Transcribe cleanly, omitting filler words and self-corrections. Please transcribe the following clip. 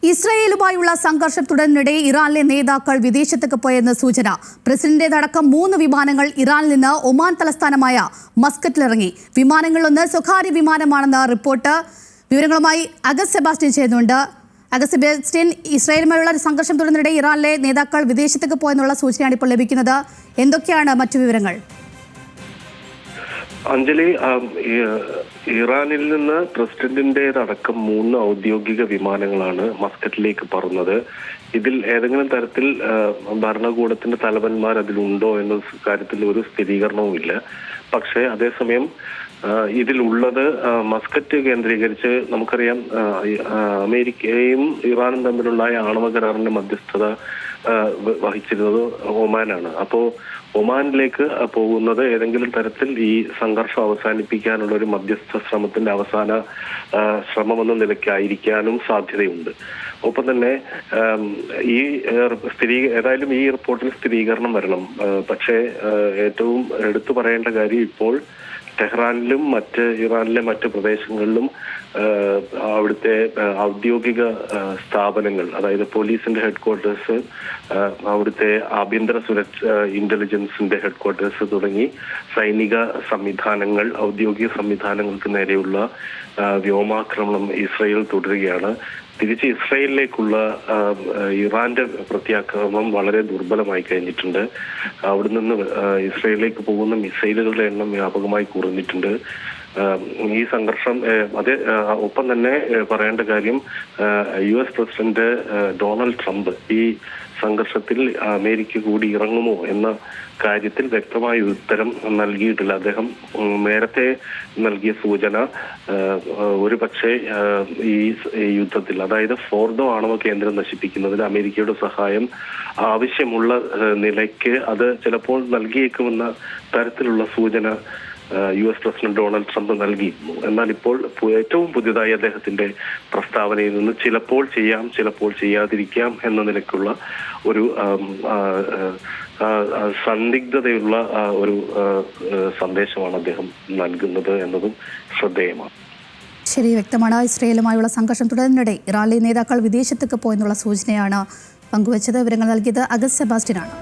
ഇസ്രായേലുമായുള്ള സംഘർഷം തുടരുന്നതിനിടെ ഇറാനിലെ നേതാക്കൾ വിദേശത്തേക്ക് പോയെന്ന് സൂചന. പ്രസിഡന്റേതടക്കം 3 വിമാനങ്ങൾ ഇറാനിൽ നിന്ന് ഒമാൻ തലസ്ഥാനമായ മസ്കറ്റിലിറങ്ങി. വിമാനങ്ങളിലൊന്ന് സ്വകാര്യ വിമാനമാണെന്ന് റിപ്പോർട്ട്. വിവരങ്ങളുമായി അഗസ്റ്റ് സെബാസ്റ്റ്യൻ ചെയ്യുന്നുണ്ട്. അഗസ്റ്റ് സെബാസ്റ്റ്യൻ, ഇസ്രായേലുമായുള്ള സംഘർഷം തുടരുന്നതിനിടെ ഇറാനിലെ നേതാക്കൾ വിദേശത്തേക്ക് പോയെന്നുള്ള സൂചനയാണ് ഇപ്പോൾ ലഭിക്കുന്നത്. എന്തൊക്കെയാണ് മറ്റു വിവരങ്ങൾ? അഞ്ജലി, ഇറാനിൽ നിന്ന് പ്രസിഡന്റിന്റേതടക്കം 3 ഔദ്യോഗിക വിമാനങ്ങളാണ് മസ്കറ്റിലേക്ക് പറന്നത്. ഇതിൽ ഏതെങ്കിലും തരത്തിൽ ഭരണകൂടത്തിന്റെ തലവന്മാർ അതിലുണ്ടോ എന്ന കാര്യത്തിൽ ഒരു സ്ഥിരീകരണവുമില്ല. പക്ഷേ അതേസമയം ഇതിലുള്ളത് മസ്കറ്റ് കേന്ദ്രീകരിച്ച് നമുക്കറിയാം, അമേരിക്കയും ഇറാനും തമ്മിലുള്ള ആണവ കരാറിന്റെ മധ്യസ്ഥത വഹിച്ചിരുന്നത് ഒമാനാണ്. അപ്പോ ഒമാനിലേക്ക് പോകുന്നത് ഏതെങ്കിലും തരത്തിൽ ഈ സംഘർഷം അവസാനിപ്പിക്കാനുള്ള ഒരു മധ്യസ്ഥ ശ്രമത്തിന്റെ അവസാന ശ്രമമെന്ന നിലയ്ക്കായിരിക്കാനും സാധ്യതയുണ്ട്. ഒപ്പം തന്നെ ഏതായാലും ഈ റിപ്പോർട്ടിൽ സ്ഥിരീകരണം വരണം. പക്ഷേ ഏറ്റവും എടുത്തു പറയേണ്ട കാര്യം, ഇപ്പോൾ ടെഹ്റാനിലും ഇറാനിലെ മറ്റ് പ്രദേശങ്ങളിലും അവിടുത്തെ ഔദ്യോഗിക സ്ഥാപനങ്ങൾ, അതായത് പോലീസിന്റെ ഹെഡ്ക്വാർട്ടേഴ്സ്, അവിടുത്തെ ആഭ്യന്തര ഇന്റലിജൻസിന്റെ ഹെഡ്ക്വാർട്ടേഴ്സ് തുടങ്ങി സൈനിക സംവിധാനങ്ങൾ, ഔദ്യോഗിക സംവിധാനങ്ങൾക്ക് നേരെയുള്ള വ്യോമാക്രമണം ഇസ്രായേൽ തുടരുകയാണ്. തിരിച്ച് ഇസ്രായേലിലേക്കുള്ള ഇറാന്റെ പ്രത്യാക്രമണം വളരെ ദുർബലമായി കഴിഞ്ഞിട്ടുണ്ട്. അവിടെ നിന്ന് ഇസ്രായേലിലേക്ക് പോകുന്ന മിസൈലുകളുടെ എണ്ണം വ്യാപകമായി കുറഞ്ഞിട്ടുണ്ട്. ഈ സംഘർഷം ഒപ്പം തന്നെ പറയേണ്ട കാര്യം, US പ്രസിഡന്റ് ഡൊണാൾഡ് ട്രംപ് ഈ സംഘർഷത്തിൽ അമേരിക്ക കൂടി ഇറങ്ങുമോ എന്ന കാര്യത്തിൽ വ്യക്തമായ ഉത്തരം നൽകിയിട്ടില്ല. അദ്ദേഹം നേരത്തെ നൽകിയ സൂചന ഒരു പക്ഷേ ഈ യുദ്ധത്തിൽ, അതായത് ഫോർഡോ ആണവ കേന്ദ്രം നശിപ്പിക്കുന്നതിന് അമേരിക്കയുടെ സഹായം ആവശ്യമുള്ള നിലയ്ക്ക് അത് ചിലപ്പോൾ നൽകിയേക്കുമെന്ന തരത്തിലുള്ള സൂചന US പ്രസിഡന്റ് ഡൊണാൾഡ് ട്രംപ് നൽകിയിരുന്നു. എന്നാൽ ഇപ്പോൾ ഏറ്റവും പുതിയതായി അദ്ദേഹത്തിന്റെ പ്രസ്താവനയിൽ നിന്ന് ചിലപ്പോൾ ചെയ്യാം, ചിലപ്പോൾ ചെയ്യാതിരിക്കാം എന്ന നിലയ്ക്കുള്ള ഒരു സന്ദിഗ്ധതയുള്ള ഒരു സന്ദേശമാണ് അദ്ദേഹം നൽകുന്നത് എന്നതും ശ്രദ്ധേയമാണ്. ശരി, വ്യക്തമാണ്. ഇസ്രായേലുമായുള്ള സംഘർഷം തുടരുന്നതിനിടെ ഇറാനിലെ നേതാക്കൾ വിദേശത്തേക്ക് പോയെന്നുള്ള സൂചനയാണ് പങ്കുവച്ചത്. വിവരങ്ങൾ നൽകിയത് അഗസ്റ്റ് സെബാസ്റ്റ്യനാണ്.